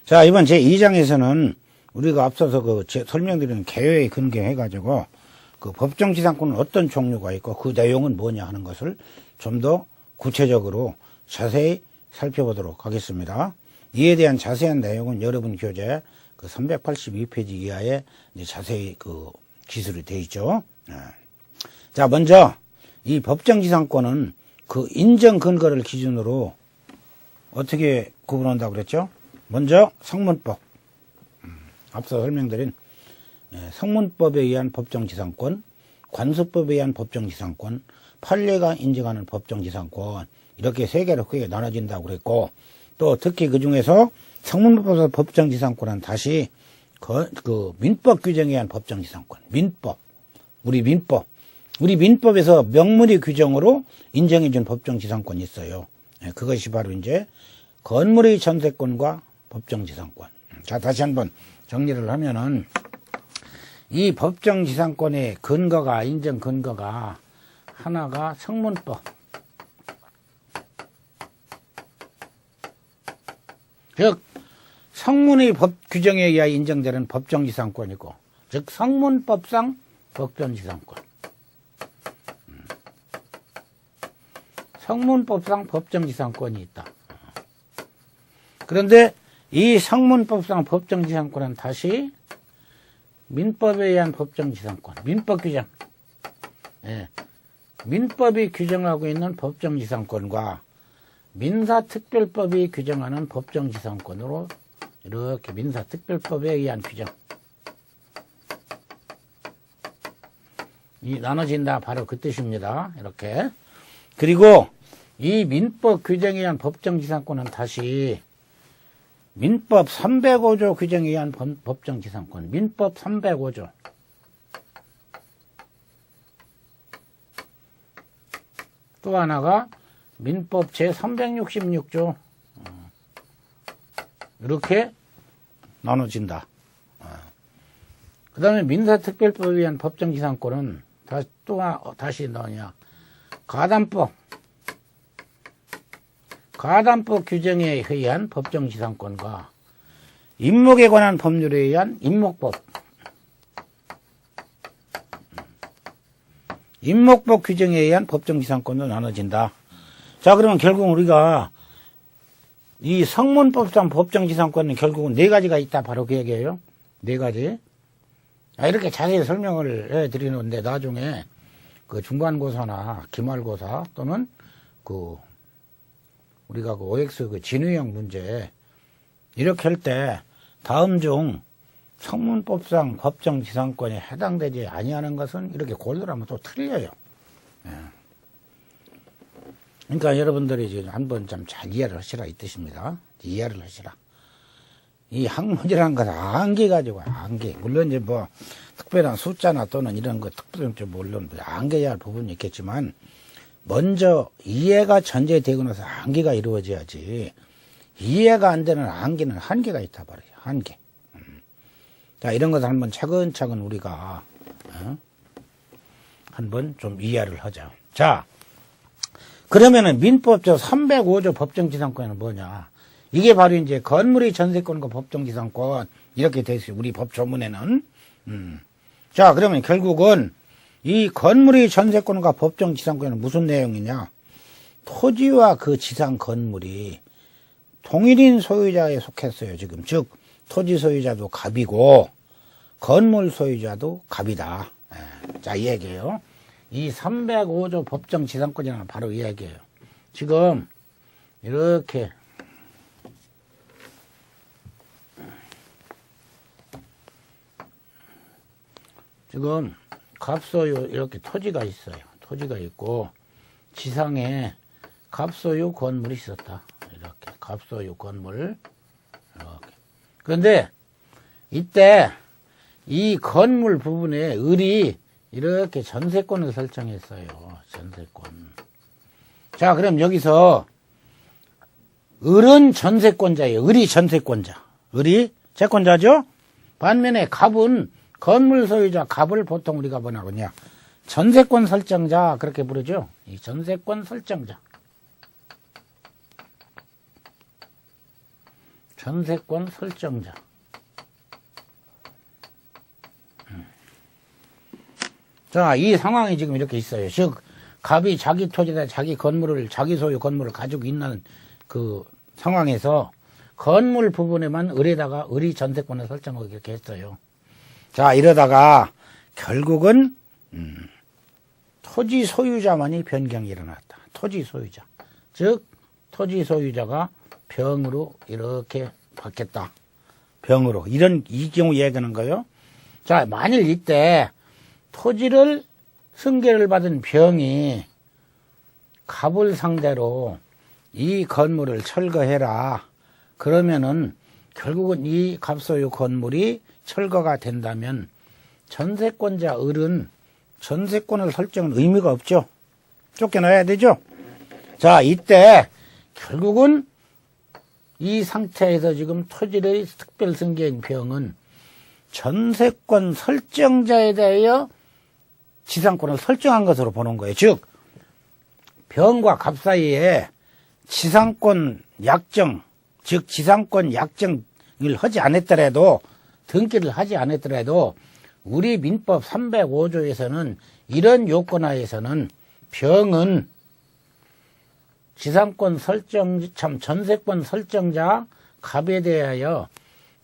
자, 이번 제2장에서는 우리가 앞서서 설명드리는 개요에 근거해가지고 그 법정지상권은 어떤 종류가 있고 그 내용은 뭐냐 하는 것을 좀 더 구체적으로 자세히 살펴보도록 하겠습니다. 이에 대한 자세한 내용은 여러분 교재 그 382페이지 이하에 이제 자세히 그 기술이 되어 있죠. 자, 먼저 이 법정지상권은 그 인정 근거를 기준으로 어떻게 구분한다고 그랬죠? 먼저 성문법, 앞서 설명드린 성문법에 의한 법정지상권, 관습법에 의한 법정지상권, 판례가 인정하는 법정지상권, 이렇게 세 개로 크게 나눠진다고 그랬고, 또 특히 그 중에서 성문법에서 법정지상권은 다시 그 민법 규정에 의한 법정지상권, 민법, 우리 민법에서 명문의 규정으로 인정해준 법정지상권이 있어요. 그것이 바로 이제 건물의 전세권과 법정지상권. 자, 다시 한번 정리를 하면은 이 법정지상권의 근거가, 인정 근거가 하나가 성문법. 즉, 성문의 법 규정에 의해 인정되는 법정지상권이고, 즉, 성문법상 법정지상권. 성문법상 법정지상권이 있다. 그런데 이 성문법상 법정지상권은 다시 민법에 의한 법정지상권, 민법 규정, 민법이 규정하고 있는 법정지상권과 민사특별법이 규정하는 법정지상권으로 이렇게 민사특별법에 의한 규정 이 나눠진다. 바로 그 뜻입니다. 이렇게. 그리고 이 민법 규정에 의한 법정지상권은 다시 민법 305조 규정에 의한 법정지상권, 민법 305조. 또 하나가 민법 제366조. 이렇게 나눠진다. 그 다음에 민사특별법에 의한 법정지상권은 다시 뭐냐, 가담법 규정에 의한 법정지상권과 임목에 관한 법률에 의한 임목법 규정에 의한 법정지상권도 나눠진다. 자, 그러면 결국 우리가 이 성문법상 법정지상권은 결국은 네 가지가 있다. 바로 그 얘기예요. 네 가지. 이렇게 자세히 설명을 해드리는데 나중에 그 중간고사나 기말고사 또는 우리가 그 OX 그 진위형 문제 이렇게 할 때 다음 중 성문법상 법정지상권에 해당되지 아니하는 것은 이렇게 골라하면 또 틀려요. 그러니까 여러분들이 지금 한번 좀 잘 이해를 하시라 이 뜻입니다. 이해를 하시라. 이 학문이라는 것은 암기 가지고 암기. 물론 이제 뭐 특별한 숫자나 또는 이런 거 특별한 좀 물론 암기해야 할 부분이 있겠지만 먼저 이해가 전제되고 나서 암기가 이루어져야지. 이해가 안 되는 암기는 한계가 있다 말이에요. 한계. 자, 이런 것을 한번 차근차근 우리가 한번 좀 이해를 하자. 자, 그러면은 민법조 305조 법정지상권은 뭐냐? 이게 바로 이제 건물의 전세권과 법정지상권 이렇게 돼 있어요. 우리 법조문에는. 자, 그러면 결국은 이 건물의 전세권과 법정지상권은 무슨 내용이냐? 토지와 그 지상 건물이 동일인 소유자에 속했어요. 지금 즉 토지 소유자도 갑이고 건물 소유자도 갑이다. 자, 이 얘기예요. 이 305조 법정지상권이라는 바로 이 얘기예요. 지금 이렇게 지금 갑소유 이렇게 토지가 있어요. 토지가 있고 지상에 갑소유 건물이 있었다. 이렇게 갑소유 건물 이렇게. 그런데 이때 이 건물 부분에 을이 이렇게 전세권을 설정했어요. 전세권. 자, 그럼 여기서 을은 전세권자예요. 을이 전세권자. 을이 채권자죠? 반면에 갑은 건물 소유자 갑을 보통 우리가 뭐라 그러냐? 전세권 설정자 그렇게 부르죠. 이 전세권 설정자. 전세권 설정자. 자, 이 상황이 지금 이렇게 있어요. 즉, 갑이 자기 토지나 자기 건물을, 자기 소유 건물을 가지고 있는 그 상황에서 건물 부분에만 을에다가 을이 전세권을 설정하고 이렇게 했어요. 자, 이러다가 결국은, 토지 소유자만이 변경이 일어났다. 토지 소유자. 즉, 토지 소유자가 병으로 이렇게 바뀌었다. 병으로. 이 경우 얘기하는 거예요. 자, 만일 이때 토지를 승계를 받은 병이 갑을 상대로 이 건물을 철거해라. 그러면은 결국은 이 갑소유 건물이 철거가 된다면 전세권자 을은 전세권을 설정은 의미가 없죠. 쫓겨나야 되죠. 자, 이때 결국은 이 상태에서 지금 토지의 특별 승계인 병은 전세권 설정자에 대하여 지상권을 설정한 것으로 보는 거예요. 즉, 병과 갑 사이에 지상권 약정, 즉 지상권 약정을 하지 않았더라도, 등기를 하지 않았더라도 우리 민법 305조에서는 이런 요건하에서는 병은 지상권 설정, 전세권 설정자 갑에 대하여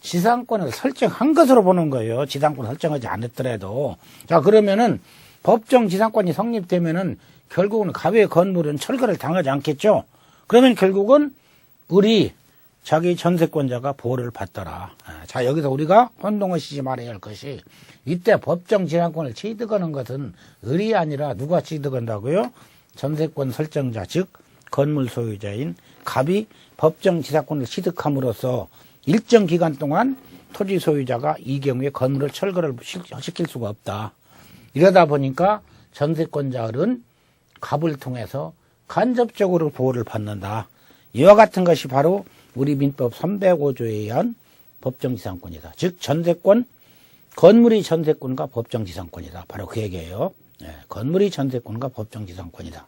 지상권을 설정한 것으로 보는 거예요. 지상권 설정하지 않았더라도. 자, 그러면은 법정 지상권이 성립되면은 결국은 갑의 건물은 철거를 당하지 않겠죠. 그러면 결국은 을이 자기 전세권자가 보호를 받더라. 자, 여기서 우리가 혼동하시지 말아야 할 것이, 이때 법정 지상권을 취득하는 것은 을이 아니라 누가 취득한다고요? 전세권 설정자, 즉 건물 소유자인 갑이 법정 지상권을 취득함으로써 일정 기간 동안 토지 소유자가 이 경우에 건물을 철거를 시킬 수가 없다. 이러다 보니까 전세권자는 갑을 통해서 간접적으로 보호를 받는다. 이와 같은 것이 바로 우리 민법 305조에 의한 법정지상권이다. 즉 전세권, 건물이 전세권과 법정지상권이다. 바로 그 얘기예요. 건물이 전세권과 법정지상권이다.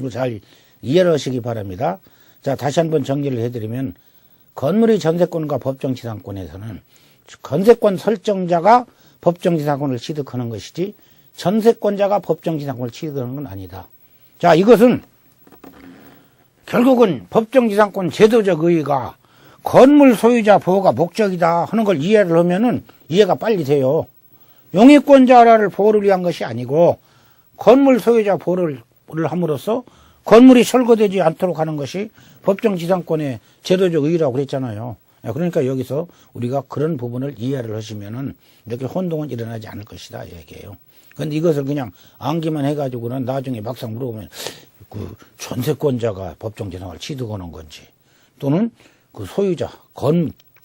이거 잘 이해를 하시기 바랍니다. 자, 다시 한번 정리를 해드리면, 건물이 전세권과 법정지상권에서는 건세권 설정자가 법정지상권을 취득하는 것이지 전세권자가 법정지상권을 취득하는 건 아니다. 자, 이것은 결국은 법정지상권 제도적 의의가 건물 소유자 보호가 목적이다 하는 걸 이해를 하면은 이해가 빨리 돼요. 용익권자를 보호를 위한 것이 아니고 건물 소유자 보호를 함으로써 건물이 철거되지 않도록 하는 것이 법정지상권의 제도적 의의라고 그랬잖아요. 그러니까 여기서 우리가 그런 부분을 이해를 하시면은 이렇게 혼동은 일어나지 않을 것이다, 얘기예요. 그런데 이것을 그냥 암기만 해가지고는 나중에 막상 물어보면 그 전세권자가 법정지상을 취득하는 건지, 또는 그 소유자,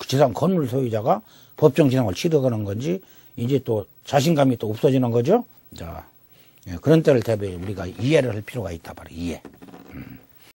지상 건물 소유자가 법정지상을 취득하는 건지, 이제 또 자신감이 또 없어지는 거죠. 자, 그런 때를 대비해 우리가 이해를 할 필요가 있다, 바로 이해.